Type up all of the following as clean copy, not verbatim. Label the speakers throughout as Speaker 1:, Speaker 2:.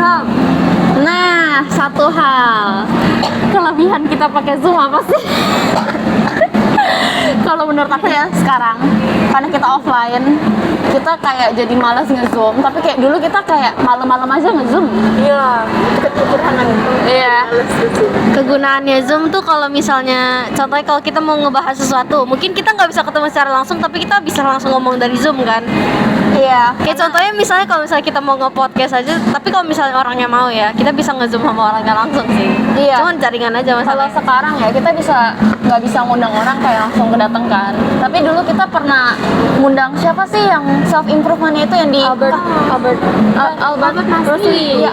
Speaker 1: Zoom.
Speaker 2: Nah, satu hal kelebihan kita pakai Zoom apa sih? Kalau menurut aku ya sekarang, karena kita offline, kita kayak jadi malas nge-zoom. Tapi kayak dulu kita kayak malam-malam aja nge-zoom.
Speaker 1: Iya, kekurangan itu.
Speaker 2: Iya.
Speaker 3: Kegunaannya Zoom tuh kalau misalnya contohnya kalau kita mau ngebahas sesuatu, mungkin kita nggak bisa ketemu secara langsung tapi kita bisa langsung ngomong dari Zoom kan.
Speaker 2: Iya.
Speaker 3: Kayak contohnya misalnya kalau misalnya kita mau nge-podcast aja, tapi kalau misalnya orangnya mau ya, kita bisa nge-zoom sama orangnya langsung sih.
Speaker 2: Iya.
Speaker 3: Cuman jaringan aja
Speaker 2: Kalau
Speaker 3: masalahnya.
Speaker 2: sekarang ya kita nggak bisa ngundang orang kayak langsung kedatang kan. Tapi dulu kita pernah ngundang siapa sih yang self improvementnya itu yang di
Speaker 1: Albert Masli.
Speaker 2: Iya.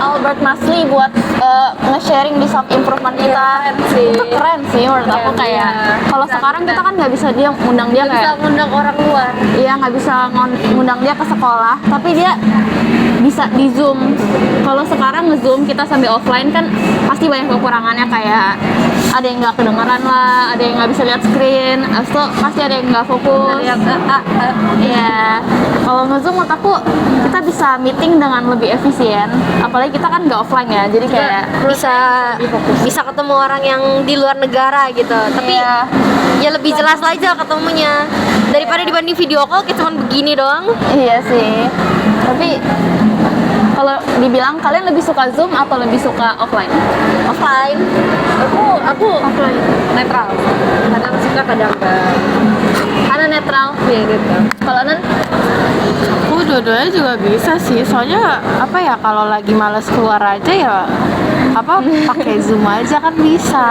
Speaker 2: Albert Masli buat nge-sharing di self improvement kita. Itu keren sih menurut aku kayak. Kalau sekarang kita kan nggak bisa dia ngundang dia
Speaker 1: Nggak bisa
Speaker 2: kayak.
Speaker 1: ngundang orang luar.
Speaker 2: Iya, nggak bisa ngundang dia ke sekolah, tapi dia bisa di Zoom. Kalau sekarang nge-zoom kita sambil offline kan pasti banyak kekurangannya, kayak ada yang nggak kedengeran lah, ada yang nggak bisa lihat screen, abis itu pasti ada yang nggak fokus. Iya. Kalau nge-zoom menurut aku kita bisa meeting dengan lebih efisien, apalagi kita kan nggak offline ya, jadi kayak
Speaker 3: bisa ketemu orang yang di luar negara gitu. Tapi
Speaker 2: Iya.
Speaker 3: ya lebih jelas aja ketemunya daripada dibanding video call kayak cuman begini doang.
Speaker 2: iya sih. Tapi kalau dibilang kalian lebih suka Zoom atau lebih suka offline?
Speaker 3: Offline.
Speaker 1: Aku offline. Netral. Kadang suka, kadang enggak.
Speaker 2: Karena netral.
Speaker 1: Iya gitu.
Speaker 2: Kalau Nan?
Speaker 4: Aku dua-duanya juga bisa sih, soalnya apa ya, kalau lagi males keluar aja ya pakai Zoom aja kan bisa.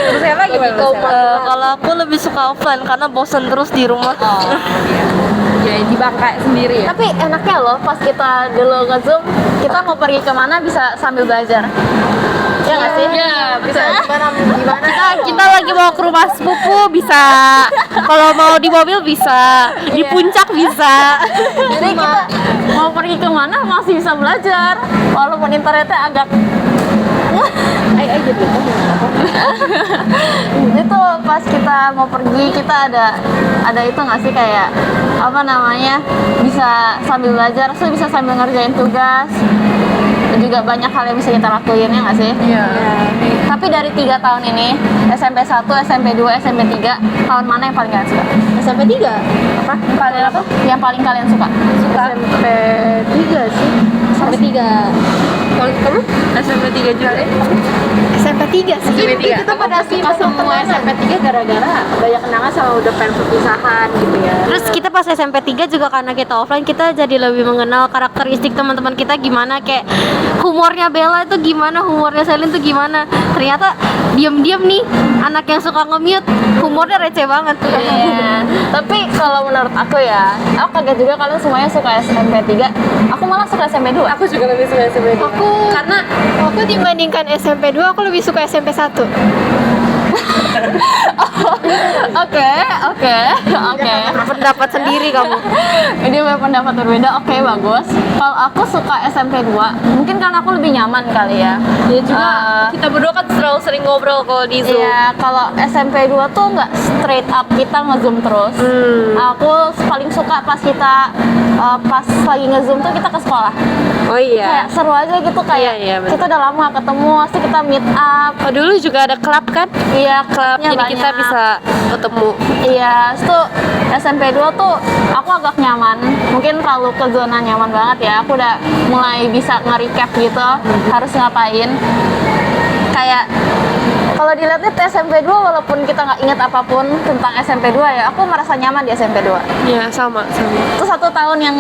Speaker 1: Terus saya lagi
Speaker 3: Kalau aku lebih suka offline karena bosan terus di rumah.
Speaker 1: ya di bangkai sendiri ya.
Speaker 2: Tapi enaknya loh pas kita dulu nge-zoom, kita mau pergi kemana bisa sambil belajar. Ya nggak sih?
Speaker 1: Iya, bisa gimana?
Speaker 3: Kita lagi mau ke rumah sepupu bisa, kalau mau di mobil bisa, di puncak bisa.
Speaker 2: Jadi kita mau pergi kemana masih bisa belajar, walaupun internetnya agak
Speaker 1: gitu.
Speaker 2: itu pas kita mau pergi kita ada itu nggak sih, kayak apa namanya, bisa sambil belajar, so bisa sambil ngerjain tugas, dan juga banyak hal yang bisa kita lakuin, ya nggak sih?
Speaker 1: Iya.
Speaker 2: Tapi dari 3 tahun ini, SMP 1, SMP 2, SMP 3, tahun mana yang paling kalian suka?
Speaker 1: SMP 3.
Speaker 2: Apa? Paling apa? Yang paling kalian suka?
Speaker 1: SMP 3 sih. SMP 3. Kalau kamu?
Speaker 4: SMP 3 juga deh.
Speaker 3: SMP 3 sih.
Speaker 1: Kita pada suka semua SMP 3 gara-gara banyak kenangan sama udah pengen perpisahan gitu ya.
Speaker 3: Terus kita pas SMP 3 juga karena kita offline, kita jadi lebih mengenal karakteristik teman-teman kita gimana, kayak humornya Bella itu gimana, humornya Selin itu gimana. Ternyata diam-diam nih anak yang suka nge-mute, humornya receh banget.
Speaker 2: Iya. Tapi kalau menurut aku ya, aku kaget juga kalian semuanya suka SMP 3. Aku malah suka SMP 2.
Speaker 1: Aku juga lebih suka SMP 2.
Speaker 3: Karena aku dibandingkan SMP 2, aku lebih suka SMP 1.
Speaker 2: Oke.
Speaker 3: Pendapat sendiri kamu.
Speaker 2: Ini pendapat berbeda. Oke, bagus. Kalau aku suka SMP 2, mungkin karena aku lebih nyaman kali ya.
Speaker 3: Ya juga kita berdua kan selalu sering ngobrol kalau di Zoom.
Speaker 2: Iya, kalau SMP 2 tuh nggak straight up kita nge-zoom terus. Aku paling suka pas kita pas lagi nge-zoom tuh kita ke sekolah.
Speaker 3: Oh iya.
Speaker 2: Kayak seru aja gitu, kayak
Speaker 3: Iya, bener.
Speaker 2: kita udah lama gak ketemu, pasti kita meet up.
Speaker 3: Oh, dulu juga ada klub kan?
Speaker 2: Iya,
Speaker 3: Klub,
Speaker 2: klubnya
Speaker 3: jadi kita
Speaker 2: banyak.
Speaker 3: bisa ketemu.
Speaker 2: Iya, itu SMP 2 tuh aku agak nyaman. Mungkin terlalu ke zona nyaman banget ya. Aku udah mulai bisa nge-recap gitu, harus ngapain. Kayak kalau dilihat-lihat SMP 2, walaupun kita nggak ingat apapun tentang SMP 2 ya, aku merasa nyaman di SMP 2.
Speaker 4: Iya, sama.
Speaker 2: Itu 1 tahun yang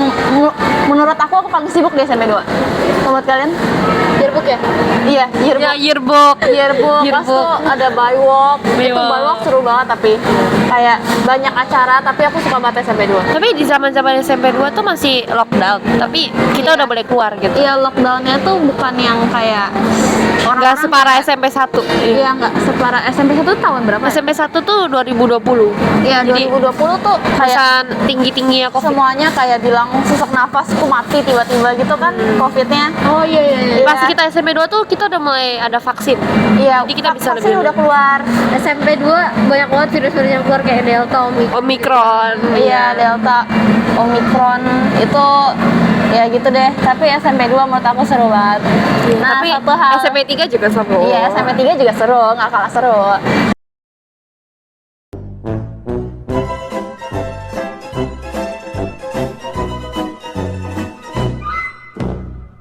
Speaker 2: menurut aku paling sibuk di SMP 2. Menurut kalian?
Speaker 1: Yearbook ya?
Speaker 2: Iya,
Speaker 4: Ya,
Speaker 2: yearbook.
Speaker 4: yearbook.
Speaker 2: Pas tuh ada bywalk. Itu
Speaker 4: Bywalk.
Speaker 2: bywalk seru banget, tapi kayak banyak acara, tapi aku suka banget SMP 2.
Speaker 4: Tapi di zaman-zaman SMP 2 tuh masih lockdown, tapi kita udah boleh keluar gitu.
Speaker 2: Iya, lockdownnya tuh bukan yang kayak
Speaker 3: Nggak separah SMP 1.
Speaker 2: Iya, nggak separah SMP 1 tahun berapa ya?
Speaker 3: SMP 1 tuh 2020.
Speaker 2: Iya,
Speaker 3: Jadi
Speaker 2: 2020 tuh kayak
Speaker 3: masa tinggi-tingginya COVID.
Speaker 2: semuanya kayak bilang sesak nafasku mati tiba-tiba gitu kan COVID-nya.
Speaker 1: Oh iya iya iya.
Speaker 3: Pas kita SMP 2 tuh kita udah mulai ada vaksin.
Speaker 2: Iya,
Speaker 3: Jadi kita bisa
Speaker 2: vaksin
Speaker 3: lebih-
Speaker 2: udah keluar.
Speaker 3: SMP 2 banyak banget virus-virus yang keluar kayak Delta, Omikron.
Speaker 2: Iya, Delta, Omikron itu ya gitu deh. Tapi SMP 2 menurut aku seru banget. Nah,
Speaker 3: Tapi
Speaker 2: satu hal
Speaker 3: SMP 3 juga seru.
Speaker 2: Iya, SMP 3 juga seru, nggak kalah seru.